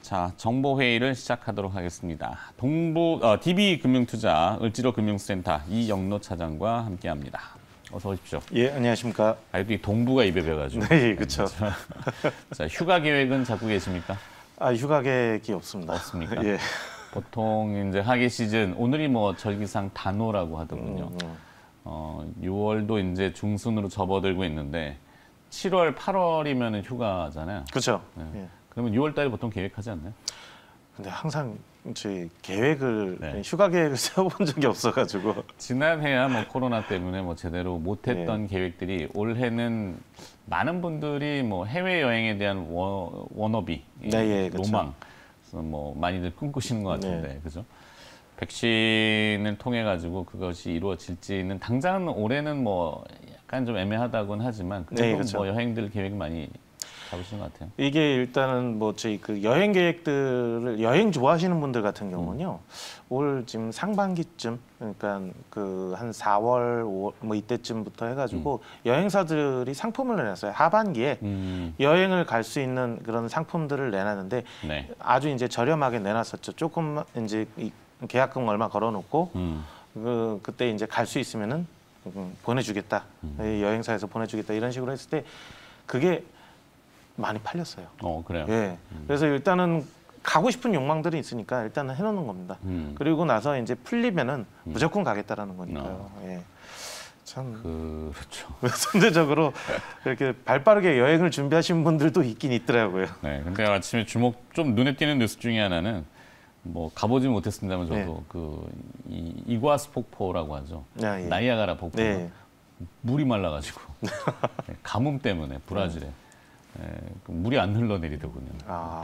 자, 정보회의를 시작하도록 하겠습니다. DB금융투자 을지로금융센터 이영로 차장과 함께합니다. 어서 오십시오. 예, 안녕하십니까. 또 이 동부가 입에 벼가지고. 네, 그렇죠. 자, 휴가 계획은 잡고 계십니까? 휴가 계획이 없습니다. 없습니까? 예. 보통 이제 하계 시즌 오늘이 뭐 절기상 단오라고 하더군요. 6월도 이제 중순으로 접어들고 있는데 7월, 8월이면 휴가잖아요. 그렇죠. 네. 예. 그러면 6월 달에 보통 계획하지 않나요? 근데 항상 저희 계획을 네. 휴가 계획을 세워본 적이 없어가지고 지난해야 뭐 코로나 때문에 뭐 제대로 못했던 계획들이 올해는 많은 분들이 뭐 해외 여행에 대한 워너비, 네, 예, 그렇죠. 로망, 그래서 뭐 많이들 꿈꾸시는 것 같은데, 네. 그죠? 백신을 통해 가지고 그것이 이루어질지는 당장 올해는 뭐 약간 좀 애매하다고는 하지만 그래도 네, 그렇죠. 뭐 여행들 계획 많이 잡으시는 것 같아요. 이게 일단은 뭐 저희 그 여행 계획들을 여행 좋아하시는 분들 같은 경우는요. 올 지금 상반기쯤 그러니까 그 한 4월, 5월 뭐 이때쯤부터 해가지고 여행사들이 상품을 내놨어요. 하반기에 여행을 갈 수 있는 그런 상품들을 내놨는데 네. 아주 이제 저렴하게 내놨었죠. 조금 이제 이 계약금 얼마 걸어놓고 그때 이제 갈 수 있으면은 보내주겠다. 여행사에서 보내주겠다 이런 식으로 했을 때 그게 많이 팔렸어요. 그래요? 예. 그래서 일단은 가고 싶은 욕망들이 있으니까 일단은 해놓는 겁니다. 그리고 나서 이제 풀리면은 무조건 가겠다라는 거니까요. 예. 참 그렇죠. 선제적으로 이렇게 발빠르게 여행을 준비하신 분들도 있긴 있더라고요. 네. 근데 아침에 좀 눈에 띄는 뉴스 중에 하나는 뭐 가보지 못했습니다만 저도 이과수 폭포라고 하죠. 예. 나이아가라 폭포. 네. 물이 말라가지고 가뭄 때문에 브라질에. 물이 안 흘러내리더군요.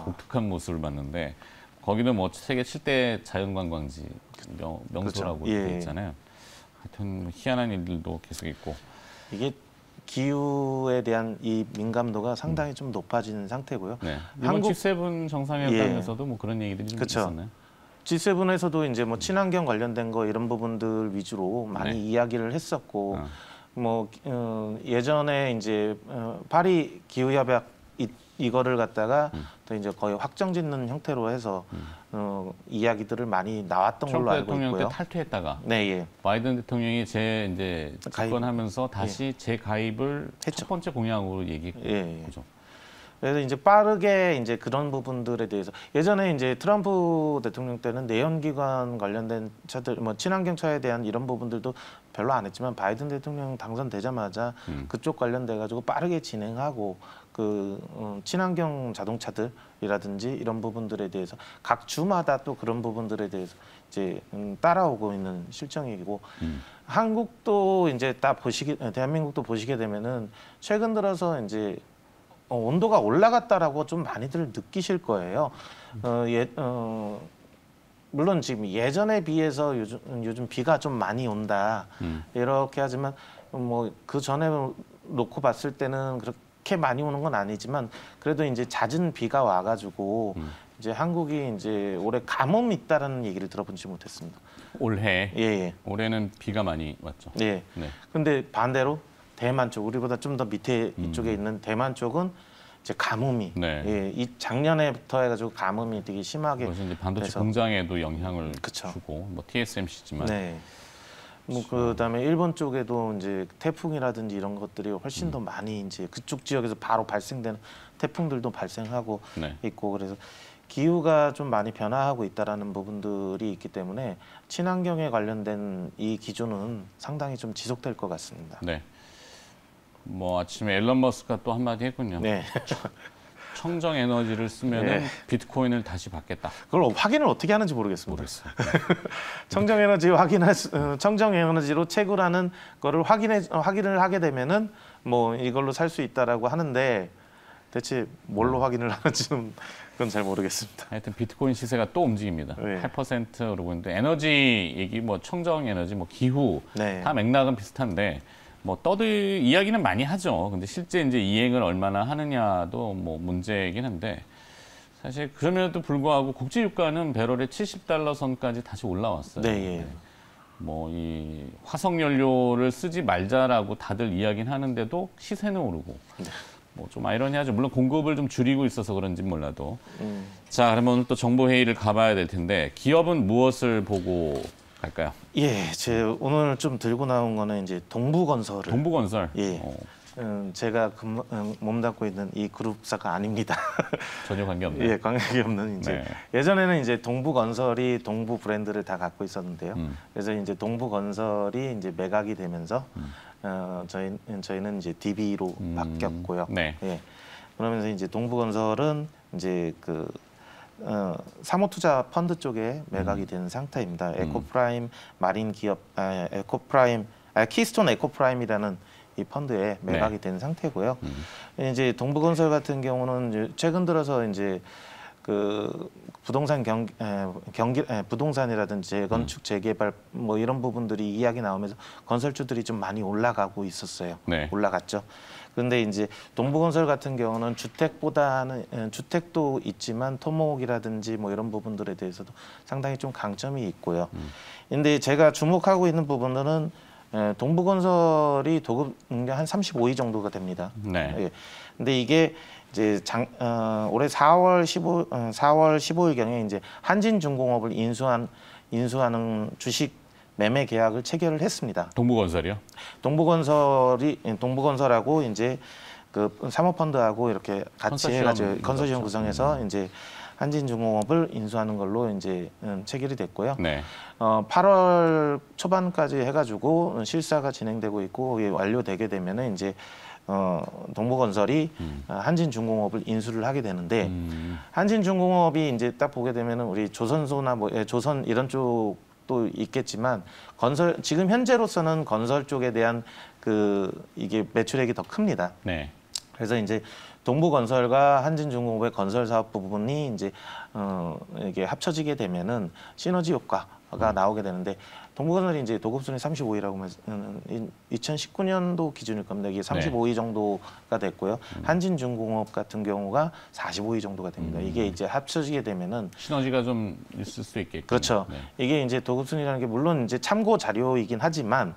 독특한 모습을 봤는데 거기는 뭐 세계 7대 자연관광지 명소라고 그렇죠. 되어 있잖아요. 하여튼 뭐 희한한 일들도 계속 있고 이게 기후에 대한 이 민감도가 상당히 좀 높아지는 상태고요. 네. 이번 G7 정상회담에서도 뭐 그런 얘기들이 좀 그렇죠. 있었나요? G7에서도 이제 뭐 친환경 관련된 거 이런 부분들 위주로 많이 이야기를 했었고 뭐 예전에 이제 파리 기후 협약 이거를 갖다가 또 이제 거의 확정짓는 형태로 해서 이야기들을 많이 나왔던 걸로 알고 있고요. 트럼프 대통령 때 탈퇴했다가 네, 바이든 대통령이 이제 집권하면서 다시 재가입을 첫 번째 공약으로 얘기했죠. 그래서 이제 빠르게 이제 그런 부분들에 대해서 예전에 이제 트럼프 대통령 때는 내연기관 관련된 차들, 뭐 친환경 차에 대한 이런 부분들도 별로 안 했지만 바이든 대통령 당선되자마자 그쪽 관련돼 가지고 빠르게 진행하고 그 친환경 자동차들이라든지 이런 부분들에 대해서 각 주마다 또 그런 부분들에 대해서 이제 따라오고 있는 실정이고 한국도 이제 대한민국도 보시게 되면은 최근 들어서 이제 온도가 올라갔다라고 좀 많이들 느끼실 거예요. 물론 지금 예전에 비해서 요즘 비가 좀 많이 온다 이렇게 하지만 뭐 그 전에 놓고 봤을 때는 그렇게 많이 오는 건 아니지만 그래도 이제 잦은 비가 와가지고 이제 한국이 이제 올해 가뭄이 있다라는 얘기를 들어보지 못했습니다. 올해 올해는 비가 많이 왔죠. 네. 근데 반대로 대만 쪽 우리보다 좀 더 밑에 이쪽에 있는 대만 쪽은 이제 가뭄이 이 작년에부터 해가지고 가뭄이 되게 심하게 그래서 이제 반도체 공장에도 영향을 그쵸. 주고 뭐 TSMC지만 뭐 그다음에 일본 쪽에도 이제 태풍이라든지 이런 것들이 훨씬 더 많이 이제 그쪽 지역에서 바로 발생되는 태풍들도 발생하고 있고 그래서 기후가 좀 많이 변화하고 있다라는 부분들이 있기 때문에 친환경에 관련된 이 기조는 상당히 좀 지속될 것 같습니다. 네. 뭐 아침에 앨런 머스크가 또 한마디 했군요. 청정 에너지를 쓰면은 비트코인을 다시 받겠다. 그걸 확인을 어떻게 하는지 모르겠습니다. 청정 에너지로 채굴하는 거를 확인을 하게 되면은 뭐 이걸로 살 수 있다라고 하는데 대체 뭘로 확인을 하는지는 그건 잘 모르겠습니다. 하여튼 비트코인 시세가 또 움직입니다. 8% 오르고 있는데 에너지 얘기 뭐 청정 에너지 뭐 기후 다 맥락은 비슷한데 뭐 이야기는 많이 하죠. 근데 실제 이제 이행을 얼마나 하느냐도 뭐 문제이긴 한데 사실 그럼에도 불구하고 국제 유가는 배럴에 $70 선까지 다시 올라왔어요. 뭐 이 화석 연료를 쓰지 말자라고 다들 이야기는 하는데도 시세는 오르고 뭐 좀 아이러니하죠. 물론 공급을 좀 줄이고 있어서 그런지 몰라도. 자, 그러면 오늘 또 정보 회의를 가봐야 될 텐데 기업은 무엇을 보고 갈까요? 예, 제 오늘 좀 들고 나온 거는 이제 동부건설을. 동부건설. 예. 제가 몸담고 있는 이 그룹사가 아닙니다. 전혀 관계없네요. 예, 관계없는 이제 네. 예전에는 이제 동부건설이 동부 브랜드를 다 갖고 있었는데요. 그래서 이제 동부건설이 이제 매각이 되면서 저희는 이제 DB로 바뀌었고요. 네. 예. 그러면서 이제 동부건설은 이제 그 사모투자 펀드 쪽에 매각이 된 상태입니다. 에코프라임 마린 기업, 키스톤 에코프라임이라는 이 펀드에 매각이 된 상태고요. 이제 동부건설 같은 경우는 이제 최근 들어서 이제 그 부동산 부동산이라든지 재건축, 재개발 뭐 이런 부분들이 이야기 나오면서 건설주들이 좀 많이 올라가고 있었어요. 네. 올라갔죠. 그런데 이제 동부건설 같은 경우는 주택보다는 주택도 있지만 토목이라든지 뭐 이런 부분들에 대해서도 상당히 좀 강점이 있고요. 근데 제가 주목하고 있는 부분들은 동부건설이 도급 한 35위 정도가 됩니다. 네. 예. 근데 이게 이제 올해 4월 15일 경에 이제 한진중공업을 인수하는 주식 매매 계약을 체결을 했습니다. 동부건설이요? 동부건설하고 이제 그 사모펀드하고 이렇게 같이 해가지고 컨소시엄 구성해서 이제 한진중공업을 인수하는 걸로 이제 체결이 됐고요. 네. 8월 초반까지 해가지고 실사가 진행되고 있고 완료되게 되면은 이제 동부건설이 한진중공업을 인수를 하게 되는데 한진중공업이 이제 딱 보게 되면은 우리 조선소나 뭐 조선 이런 쪽도 있겠지만 지금 현재로서는 건설 쪽에 대한 이게 매출액이 더 큽니다. 네. 그래서 이제 동부건설과 한진중공업의 건설 사업 부분이 이제 이게 합쳐지게 되면은 시너지 효과가 나오게 되는데 동부건설이 이제 도급순위 35위라고 하면 2019년도 기준일 겁니다. 이게 35위 정도가 됐고요. 한진중공업 같은 경우가 45위 정도가 됩니다. 이게 이제 합쳐지게 되면은 시너지가 좀 있을 수 있겠군요. 그렇죠. 네. 이게 이제 도급순위라는 게 물론 이제 참고 자료이긴 하지만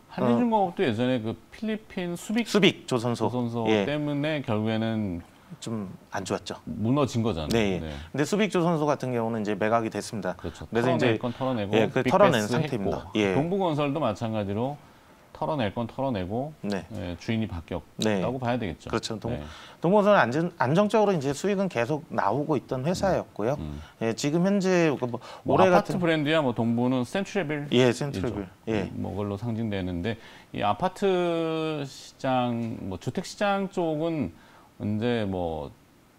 한진중공업도 예전에 그 필리핀 수빅 조선소 예. 때문에 결국에는 좀 안 좋았죠. 무너진 거잖아요. 네. 근데 수빅 조선소 같은 경우는 이제 매각이 됐습니다. 그렇죠. 그래서 털어낼 건 털어내고, 예, 털어낸 상태입니다. 예. 동부건설도 마찬가지로 털어낼 건 털어내고 네. 주인이 바뀌었다고 봐야 되겠죠. 그렇죠. 동부건설은 안정적으로 이제 수익은 계속 나오고 있던 회사였고요. 예, 지금 현재 뭐 올해 아파트 같은 브랜드야 뭐 동부는 센트럴빌, 예, 센트럴빌, 예, 뭐 그걸로 상징되는데 이 아파트 시장, 뭐 주택 시장 쪽은 이제 뭐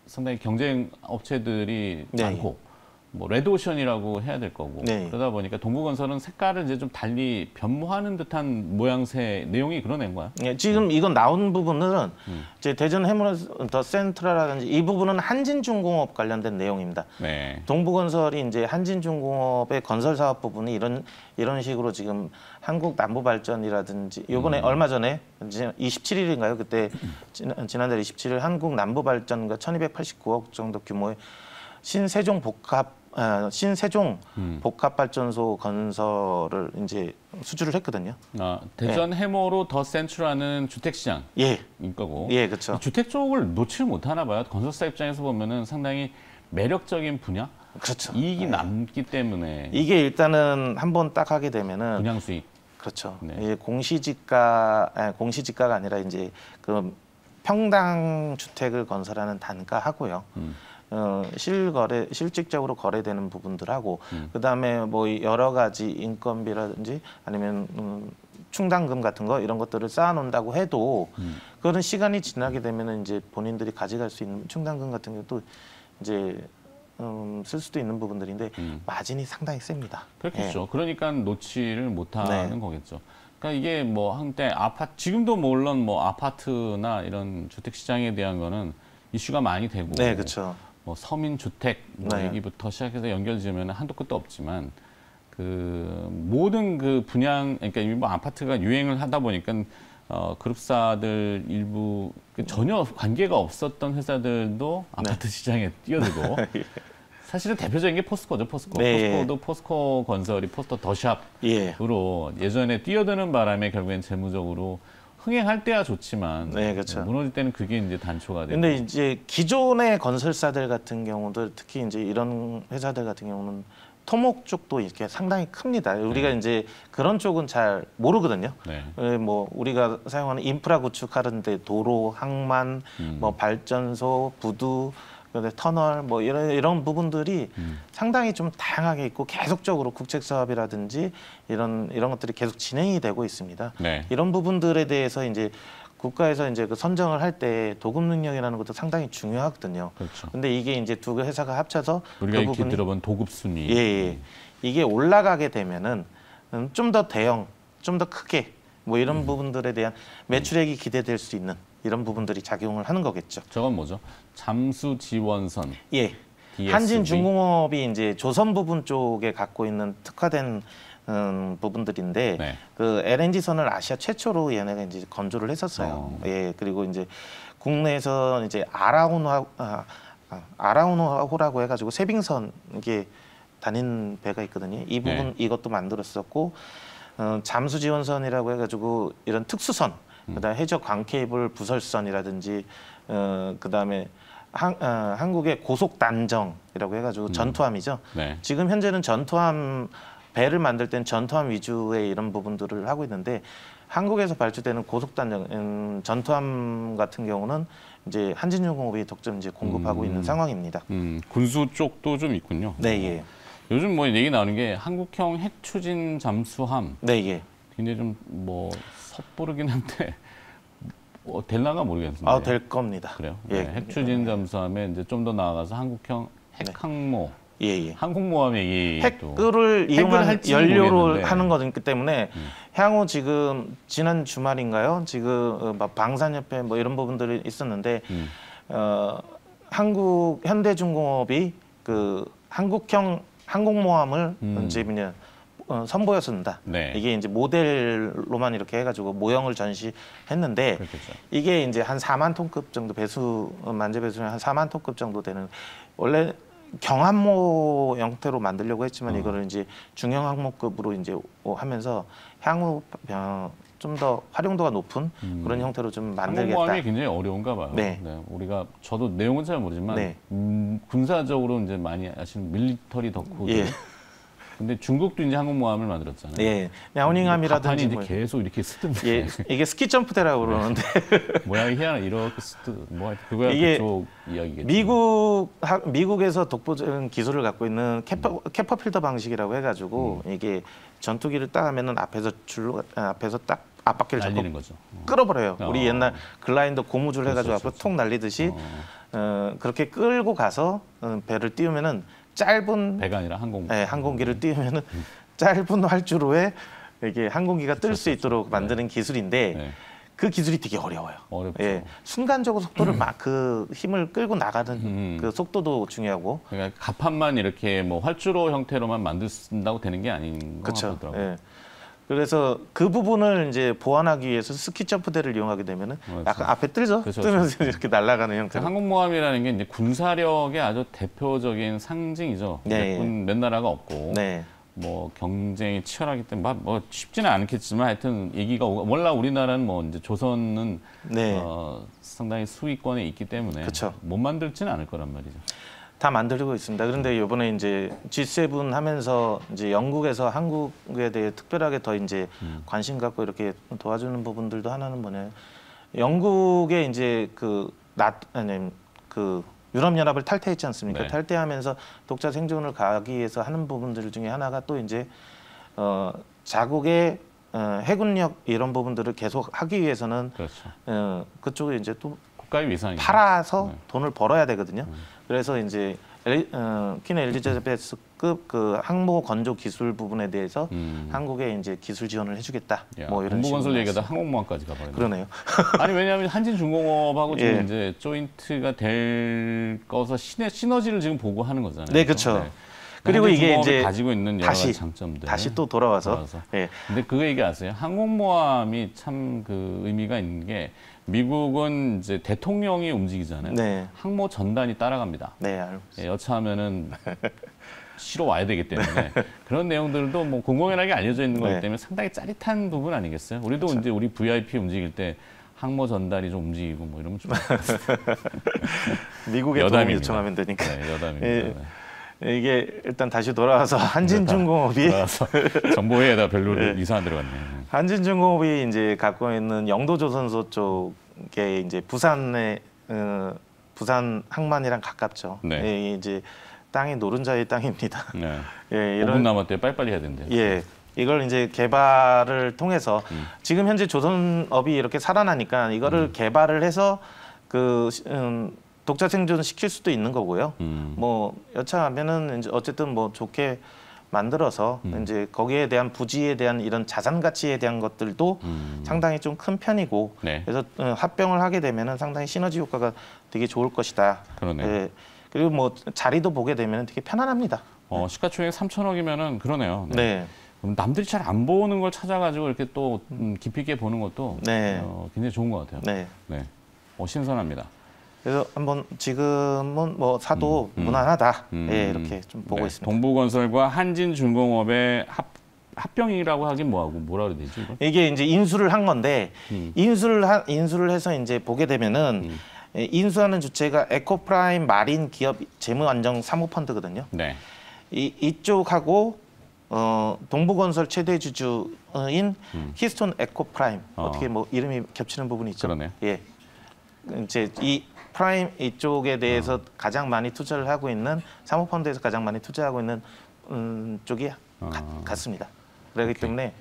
상당히 경쟁 업체들이 많고. 뭐 레드오션이라고 해야 될 거고 그러다 보니까 동부건설은 색깔을 이제 좀 달리 변모하는 듯한 모양새 내용이 그려낸 거야. 예, 지금 이건 나온 부분은 이제 대전 해물 더 센트럴이라든지 이 부분은 한진중공업 관련된 내용입니다. 네. 동부건설이 이제 한진중공업의 건설 사업 부분이 이런 식으로 지금 한국남부발전이라든지 요번에 얼마 전에 27일인가요? 그때 지난달 27일 한국남부발전과 1,289억 정도 규모의 신세종 복합발전소 건설을 이제 수주를 했거든요. 대전 해모로 더 센트럴하는 주택시장인 거고. 예, 그렇죠. 주택 쪽을 놓칠 못하나 봐요. 건설사 입장에서 보면은 상당히 매력적인 분야. 그렇죠. 이익이 남기 때문에. 이게 일단은 한번 딱 하게 되면은 분양 수익. 그렇죠. 네. 예, 공시지가가 아니라 이제 그 평당 주택을 건설하는 단가하고요. 실질적으로 거래되는 부분들하고 그다음에 뭐 여러 가지 인건비라든지 아니면 충당금 같은 거 이런 것들을 쌓아놓는다고 해도 그거는 시간이 지나게 되면은 이제 본인들이 가져갈 수 있는 충당금 같은 것도 이제 쓸 수도 있는 부분들인데 마진이 상당히 셉니다. 그렇겠죠. 예. 그러니까 놓지를 못하는 거겠죠. 그러니까 이게 뭐 한때 지금도 물론 뭐 아파트나 이런 주택 시장에 대한 거는 이슈가 많이 되고. 네, 그렇죠. 뭐 서민 주택 뭐 얘기부터 시작해서 연결지으면 한도 끝도 없지만 그 모든 그 분양 그러니까 뭐 아파트가 유행을 하다 보니까 그룹사들 일부 전혀 관계가 없었던 회사들도 아파트 시장에 뛰어들고 사실은 대표적인 게 포스코죠. 포스코도 포스코 건설이 포스코 더샵으로 예전에 뛰어드는 바람에 결국엔 재무적으로 흥행할 때야 좋지만 네, 그렇죠. 무너질 때는 그게 이제 단초가 되고. 근데 이제 기존의 건설사들 같은 경우도 특히 이제 이런 회사들 같은 경우는 토목 쪽도 이렇게 상당히 큽니다. 우리가 이제 그런 쪽은 잘 모르거든요. 뭐 우리가 사용하는 인프라 구축하는데 도로, 항만, 뭐 발전소, 부두, 터널 뭐 이런 부분들이 상당히 좀 다양하게 있고 계속적으로 국책 사업이라든지 이런 것들이 계속 진행이 되고 있습니다. 이런 부분들에 대해서 이제 국가에서 이제 그 선정을 할 때 도급 능력이라는 것도 상당히 중요하거든요. 그렇죠. 근데 이게 이제 두 회사가 합쳐서 우리가 그 부분이 들어본 도급 순위. 예. 이게 올라가게 되면은 좀 더 대형, 좀 더 크게 뭐 이런 부분들에 대한 매출액이 기대될 수 있는 이런 부분들이 작용을 하는 거겠죠. 저건 뭐죠? 잠수 지원선. 예. DSV. 한진중공업이 이제 조선 부분 쪽에 갖고 있는 특화된 부분들인데 그 LNG선을 아시아 최초로 얘네가 이제 건조를 했었어요. 예. 그리고 이제 국내에서 이제 아라운호라고 해가지고 세빙선 이게 다닌 배가 있거든요. 이 부분 이것도 만들었었고 잠수 지원선이라고 해가지고 이런 특수선, 그다음에 해적 광케이블 부설선이라든지 그다음에 한국의 고속 단정이라고 해가지고 전투함이죠. 지금 현재는 전투함 배를 만들 때는 전투함 위주의 이런 부분들을 하고 있는데 한국에서 발주되는 고속 단정 전투함 같은 경우는 이제 한진중공업이 독점 이제 공급하고 있는 상황입니다. 군수 쪽도 좀 있군요. 네, 예. 요즘 뭐 얘기 나오는 게 한국형 핵 추진 잠수함. 네, 예. 굉장히 좀 뭐 섣부르긴 한데 될라가 모르겠습니다. 될 겁니다. 그래요. 예. 핵 추진 잠수함에 이제 좀 더 나아가서 한국형 핵 항모. 예. 항공모함 얘기 핵을 이용한 연료를 하는 거기 때문에 향후 지금 지난 주말인가요? 지금 방산협회 뭐 이런 부분들이 있었는데 한국 현대중공업이 그 한국형 항공모함을 이제 선보였습니다. 이게 이제 모델로만 이렇게 해가지고 모형을 전시했는데 그렇겠죠. 이게 이제 한 4만 톤급 정도 만재 배수량 한 4만 톤급 정도 되는 원래 경함모 형태로 만들려고 했지만 이거를 이제 중형 항모급으로 이제 하면서 향후 좀 더 활용도가 높은 그런 형태로 좀 만들겠다. 항공모함이 굉장히 어려운가 봐요. 우리가 저도 내용은 잘 모르지만 군사적으로 이제 많이 아시는 밀리터리 덕후들. 근데 중국도 이제 항공모함을 만들었잖아요. 예, 야오닝함이라든지 이제 계속 이렇게 쓰던데. 예, 이게 스키 점프대라고 그러는데 모양이 희한한 이렇게 그거야 이게 그쪽 이야기겠죠. 미국에서 독보적인 기술을 갖고 있는 캐퍼필더 방식이라고 해가지고 이게 전투기를 딱 하면은 앞에서 딱 앞바퀴를 날리는 거죠. 끌어버려요. 우리 옛날 글라이더 고무줄 해가지고 앞으로 톡 날리듯이 그렇게 끌고 가서 배를 띄우면은 짧은 배가 아니라 항공기를 띄우면은 짧은 활주로에 이게 항공기가 뜰 수 있도록 만드는 기술인데 그 기술이 되게 어려워요. 어렵죠. 예, 순간적으로 속도를 막 그 힘을 끌고 나가는 그 속도도 중요하고. 그러니까 갑판만 이렇게 뭐 활주로 형태로만 만든다고 되는 게 아닌 것 같더라고요. 예. 그래서 그 부분을 이제 보완하기 위해서 스키 점프대를 이용하게 되면은 약간 앞에 뜨죠. 뜨면서 이렇게 날아가는 형태로. 항공모함이라는 게 이제 군사력의 아주 대표적인 상징이죠. 몇 나라가 없고 뭐 경쟁이 치열하기 때문에 뭐 쉽지는 않겠지만 하여튼 얘기가 원래 우리나라는 뭐 이제 조선은 상당히 수위권에 있기 때문에 못 만들지는 않을 거란 말이죠. 다 만들고 있습니다. 그런데 이번에 이제 G7 하면서 이제 영국에서 한국에 대해 특별하게 더 이제 관심 갖고 이렇게 도와주는 부분들도 하나는 뭐냐. 영국에 이제 그 유럽연합을 탈퇴했지 않습니까? 탈퇴하면서 독자 생존을 가기 위해서 하는 부분들 중에 하나가 또 이제 자국의 해군력 이런 부분들을 계속 하기 위해서는 그쪽에 이제 또 국가의 위상이 팔아서 돈을 벌어야 되거든요. 그래서 이제 퀸 엘리자베스급 그 항모 건조 기술 부분에 대해서 한국에 이제 기술 지원을 해주겠다. 뭐 이런 정부 건설 얘기하다 항공모함까지 가버렸네. 그러네요. 아니 왜냐하면 한진중공업하고 지금 이제 조인트가 될 거서 시너지를 지금 보고 하는 거잖아요. 네, 그렇죠. 그리고 이게 이제 가지고 있는 여러 가지 장점들 다시 또 돌아와서. 근데 그거 얘기 아세요? 항공모함이 참 그 의미가 있는 게 미국은 이제 대통령이 움직이잖아요. 항모 전단이 따라갑니다. 알고 있어요. 여차하면은 실어 와야 되기 때문에 그런 내용들도 뭐 공공연하게 알려져 있는 거기 때문에 상당히 짜릿한 부분 아니겠어요? 우리도 그렇죠. 이제 우리 VIP 움직일 때 항모 전달이 좀 움직이고 뭐 이러면 좀 미국에 도움 요청하면 되니까. 네, 여담입니다. 이게 일단 다시 돌아와서 한진중공업이 정보회에다 별로 이상한 데로 갔네. 한진중공업이 이제 갖고 있는 영도조선소 쪽에 이제 부산의 부산 항만이랑 가깝죠. 네. 이제 땅이 노른자의 땅입니다. 네. 예, 5분 남았대요. 빨리빨리 해야 된대요. 예. 이걸 이제 개발을 통해서 지금 현재 조선업이 이렇게 살아나니까 이거를 개발을 해서 그 독자 생존 시킬 수도 있는 거고요. 뭐 여차하면은 이제 어쨌든 뭐 좋게 만들어서 이제 거기에 대한 부지에 대한 이런 자산 가치에 대한 것들도 상당히 좀 큰 편이고 네. 그래서 합병을 하게 되면은 상당히 시너지 효과가 되게 좋을 것이다. 그러네요. 예. 그리고 뭐 자리도 보게 되면 되게 편안합니다. 시가총액 3천억이면은 그러네요. 네. 네. 그럼 남들이 잘 안 보는 걸 찾아가지고 이렇게 또 깊이 있게 보는 것도 네. 굉장히 좋은 것 같아요. 네. 네. 신선합니다. 그래서 한번 지금은 뭐 사도 무난하다. 예, 이렇게 좀 보고 있습니다. 동부건설과 한진중공업의 합병이라고 하긴 뭐라 그래야 되지? 이게 이제 인수를 한 건데 인수를 해서 이제 보게 되면은 인수하는 주체가 에코프라임 마린 기업 재무안정 사모펀드거든요. 네. 이쪽하고 동부건설 최대 주주인 히스톤 에코프라임 어떻게 뭐 이름이 겹치는 부분이 있죠. 그러네요. 예. 이제 이 프라임 이쪽에 대해서 가장 많이 투자를 하고 있는 사모펀드에서 가장 많이 투자하고 있는 쪽이 같습니다. 그렇기 때문에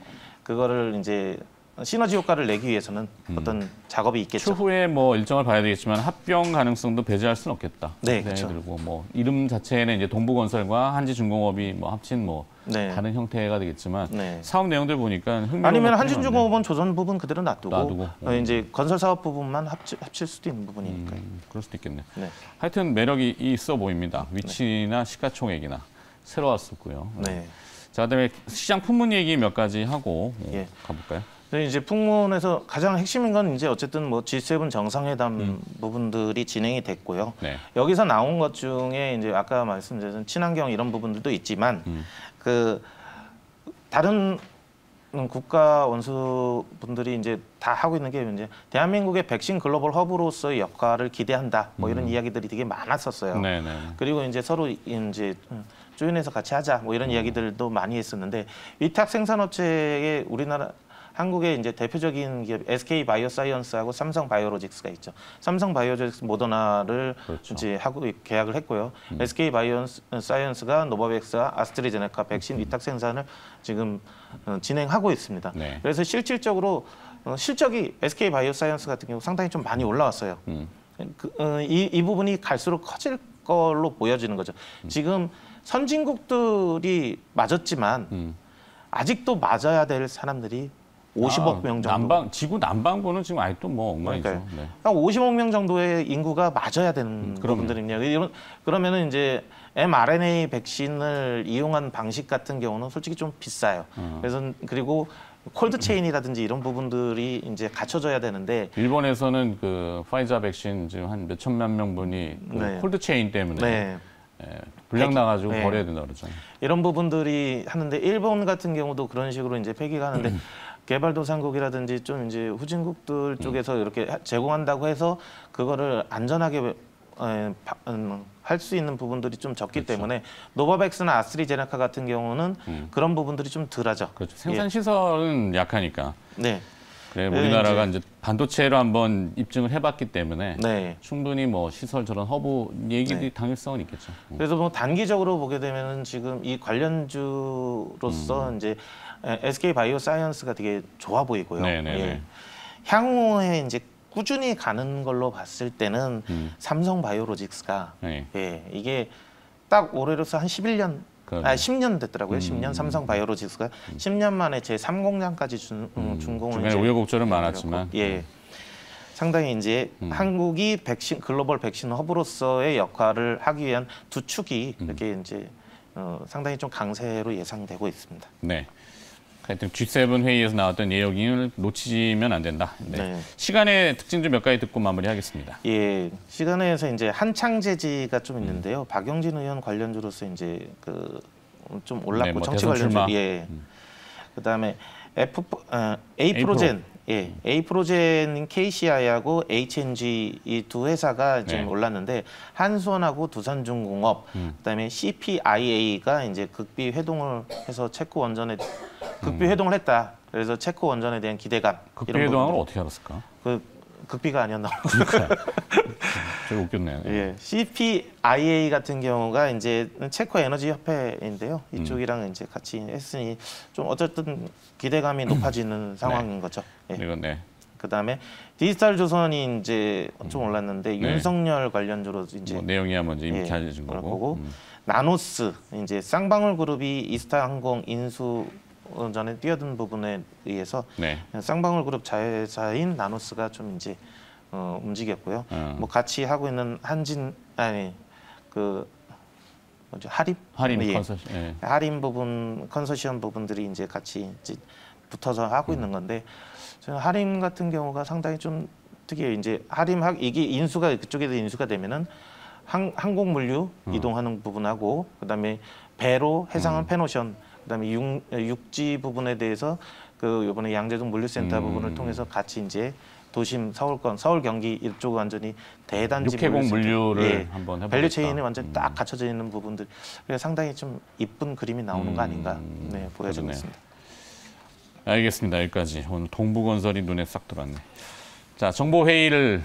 그거를 이제 시너지 효과를 내기 위해서는 어떤 작업이 있겠죠. 추후에 뭐 일정을 봐야 되겠지만 합병 가능성도 배제할 수는 없겠다. 네, 그렇죠. 그리고 뭐 이름 자체는 이제 동부건설과 한진중공업이 뭐 합친 뭐 다른 형태가 되겠지만 사업 내용들 보니까 흥미로운 아니면 한진중공업은 조선 부분 그대로 놔두고 이제 건설 사업 부분만 합칠 수도 있는 부분이니까요. 그럴 수도 있겠네. 네. 하여튼 매력이 있어 보입니다. 위치나 시가총액이나 새로웠었고요. 네. 자, 그다음에 시장 풍문 얘기 몇 가지 하고 가볼까요? 이제 풍문에서 가장 핵심인 건 이제 어쨌든 뭐 G7 정상회담 부분들이 진행이 됐고요. 네. 여기서 나온 것 중에 이제 아까 말씀드린 친환경 이런 부분들도 있지만 그 다른 국가 원수분들이 이제 다 하고 있는 게 이제 대한민국의 백신 글로벌 허브로서의 역할을 기대한다. 뭐 이런 이야기들이 되게 많았었어요. 그리고 이제 서로 이제 조인해서 같이 하자. 뭐 이런 이야기들도 많이 했었는데 위탁 생산업체의 우리나라 한국의 이제 대표적인 기업 SK 바이오사이언스하고 삼성 바이오로직스가 있죠. 삼성 바이오로직스 모더나를 이제 하고 계약을 했고요. SK 바이오사이언스가 노바백스와 아스트라제네카 백신 위탁 생산을 지금 진행하고 있습니다. 네. 그래서 실질적으로 실적이 SK 바이오사이언스 같은 경우 상당히 좀 많이 올라왔어요. 이 부분이 갈수록 커질 걸로 보여지는 거죠. 지금 선진국들이 맞았지만 아직도 맞아야 될 사람들이 50억 명 정도. 지구 남반구는 지금 아직도 뭐 엉망이죠. 네. 한 50억 명 정도의 인구가 맞아야 되는 부분들이냐. 그러면은 이제 mRNA 백신을 이용한 방식 같은 경우는 솔직히 좀 비싸요. 그래서 그리고 콜드 체인이라든지 이런 부분들이 이제 갖춰져야 되는데 일본에서는 그 파이자 백신 지금 한 몇천만 명분이 그 콜드 체인 때문에 불량 나가지고 버려야 된다 그러죠. 이런 부분들이 하는데 일본 같은 경우도 그런 식으로 이제 폐기가 하는데 개발도상국이라든지 좀 이제 후진국들 쪽에서 이렇게 제공한다고 해서 그거를 안전하게 할 수 있는 부분들이 좀 적기 때문에 노바백스나 아스트라제네카 같은 경우는 그런 부분들이 좀 덜하죠. 그렇죠. 생산 시설은 약하니까. 네. 그래, 우리나라가 이제 반도체로 한번 입증을 해봤기 때문에 충분히 뭐 시설 저런 허브 얘기들이 당위성은 있겠죠. 그래서 뭐 단기적으로 보게 되면은 지금 이 관련주로서 이제 SK 바이오사이언스가 되게 좋아 보이고요. 향후에 이제 꾸준히 가는 걸로 봤을 때는 삼성 바이오로직스가 이게 딱 올해로서 한 11년 10년 됐더라고요. 10년 삼성 바이오로직스가 10년 만에 제 3공장까지 준공을 중간에 우여곡절은 많았지만 상당히 이제 한국이 백신 글로벌 백신 허브로서의 역할을 하기 위한 두 축이 이렇게 이제 상당히 좀 강세로 예상되고 있습니다. 네. 하여튼 G7 회의에서 나왔던 예언을 놓치면 안 된다. 네. 네. 시간의 특징 좀 몇 가지 듣고 마무리하겠습니다. 예, 시간에서 이제 한창제지가 좀 있는데요. 박용진 의원 관련주로서 이제 그 좀 올랐고 네, 뭐 정치 대선 출마. 관련주. 예. 그다음에 A프로젠. 예, A프로젠인 KCI하고 HNG 이 두 회사가 지금 네. 올랐는데 한수원하고 두산중공업, 그다음에 CPIA가 이제 극비 회동을 해서 체코 원전에 극비 회동을 했다. 그래서 체코 원전에 대한 기대감. 극비 이런 회동을 부분들. 어떻게 알았을까? 그 극비가 아니었나? 되게 웃겼네요. 예, CPIA 같은 경우가 이제 체코 에너지 협회인데요. 이쪽이랑 이제 같이 했으니 좀 어쨌든 기대감이 높아지는 상황인 거죠. 예. 이건 네. 그다음에 디지털 조선이 이제 좀 올랐는데 윤석열 관련주로 이제 뭐 내용이야 먼저 이렇게 알려준 그럴 거고. 나노스 이제 쌍방울 그룹이 이스타항공 인수 전에 뛰어든 부분에 의해서 네. 쌍방울 그룹 자회사인 나노스가 좀 이제 움직였고요. 뭐 같이 하고 있는 그 뭐죠 하림 할인 예. 컨설팅. 예. 할인 부분 컨소시엄 부분들이 이제 같이 이제 붙어서 하고 있는 건데 저는 할인 같은 경우가 상당히 좀 특이해요. 이제 이게 인수가 그쪽에서 인수가 되면은 항공 물류 이동하는 부분하고 그다음에 배로 해상은 페노션 그다음에 육지 부분에 대해서 그 이번에 양재동 물류센터 부분을 통해서 같이 이제 도심 서울권 서울 경기 이쪽 완전히 대단지 육해공 물류를 한번 해보겠다. 밸류 체인이 완전 딱 갖춰져 있는 부분들 그래서 상당히 좀 이쁜 그림이 나오는 거 아닌가 보여지고 있습니다. 알겠습니다. 여기까지 오늘 동부건설이 눈에 싹 들어왔네. 자, 정보 회의를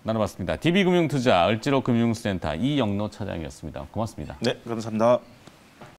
나눠봤습니다. DB금융투자 을지로 금융센터 이영로 차장이었습니다. 고맙습니다. 네, 감사합니다.